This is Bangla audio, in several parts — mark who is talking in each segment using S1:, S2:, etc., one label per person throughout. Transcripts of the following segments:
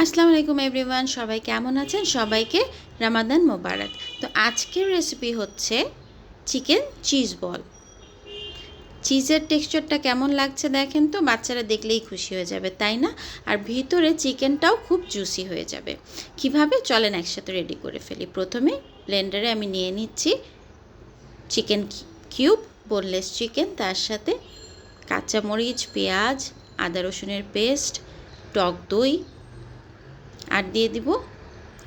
S1: আসসালামু আলাইকুম এভরিওয়ান, সবাই কেমন আছেন? সবাইকে রামাদান মোবারক। তো আজকের রেসিপি হচ্ছে চিকেন চিজ বল। চিজের টেক্সচারটা কেমন লাগছে দেখেন তো, বাচ্চারা দেখলেই খুশি হয়ে যাবে, তাই না? আর ভিতরে চিকেনটাও খুব জুসি হয়ে যাবে। কিভাবে, চলেন একসাথে রেডি করে ফেলি। প্রথমে ব্লেন্ডারে আমি নিয়ে নিচ্ছি চিকেন কিউব, বোনলেস চিকেন, তার সাথে কাঁচামরিচ, পেঁয়াজ, আদা রসুনের পেস্ট, টক দই, আর দিয়ে দিব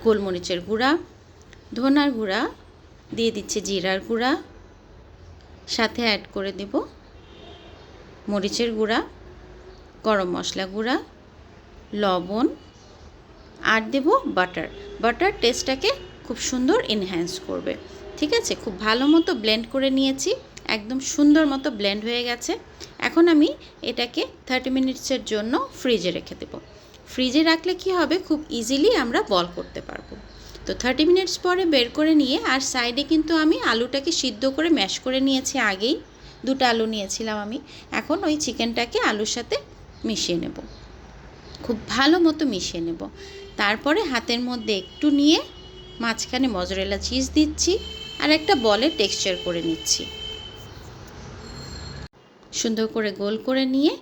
S1: গোলমরিচের গুঁড়া, ধনার গুঁড়া, দিয়ে দিচ্ছি জিরার গুঁড়া, সাথে অ্যাড করে দিব মরিচের গুঁড়া, গরম মশলা গুঁড়া, লবণ, আর দেব বাটার। বাটার টেস্টটাকে খুব সুন্দর এনহ্যান্স করবে। ঠিক আছে, খুব ভালো মতো ব্লেন্ড করে নিয়েছি, একদম সুন্দর মতো ব্লেন্ড হয়ে গেছে। এখন আমি এটাকে 30 মিনিটসের জন্য ফ্রিজে রেখে দেব। ফ্রিজে রাখলে কি হবে, খুব ইজিলি আমরা বল করতে পারবো। তো 30 মিনিটস পরে বের করে নিয়ে, আর সাইডে কিন্তু আমি আলুটাকে সিদ্ধ করে ম্যাশ করে নিয়েছি আগেই, 2টা আলু নিয়েছিলাম আমি। এখন ওই চিকেনটাকে আলুর সাথে মিশিয়ে নেব, খুব ভালো মতো মিশিয়ে নেব। তারপরে হাতের মধ্যে একটু নিয়ে মাঝখানে মজরেলা চিজ দিচ্ছি, আর একটা বলের টেক্সচার করে নিচ্ছি। সুন্দর করে গোল করে নিয়ে,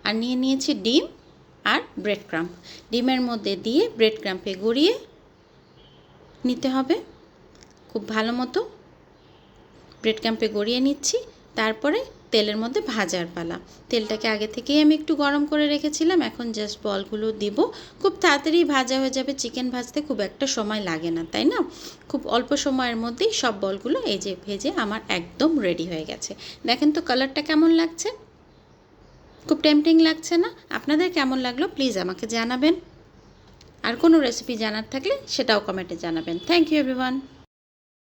S1: আর নিয়ে নিয়েছি ডিম আর ব্রেড ক্রাম্প। ডিমের মধ্যে দিয়ে ব্রেড ক্রাম্পে গড়িয়ে নিতে হবে। খুব ভালো মতো ব্রেড ক্রাম্পে গড়িয়ে নিচ্ছি। তারপরে তেলের মধ্যে ভাজার পালা। তেলটাকে আগে থেকেই আমি একটু গরম করে রেখেছিলাম, এখন জাস্ট বলগুলো দিব। খুব তাড়াতাড়ি ভাজা হয়ে যাবে, চিকেন ভাজতে খুব একটা সময় লাগে না, তাই না? খুব অল্প সময়ের মধ্যেই সব বলগুলো এই যে ভেজে আমার একদম রেডি হয়ে গেছে। দেখেন তো কালারটা কেমন লাগছে, খুব টেম্পটিং লাগছে না? আপনাদের কেমন লাগলো প্লিজ আমাকে জানাবেন। আর কোনো রেসিপি জানার থাকলে সেটাও কমেন্টে জানাবেন। Thank you everyone.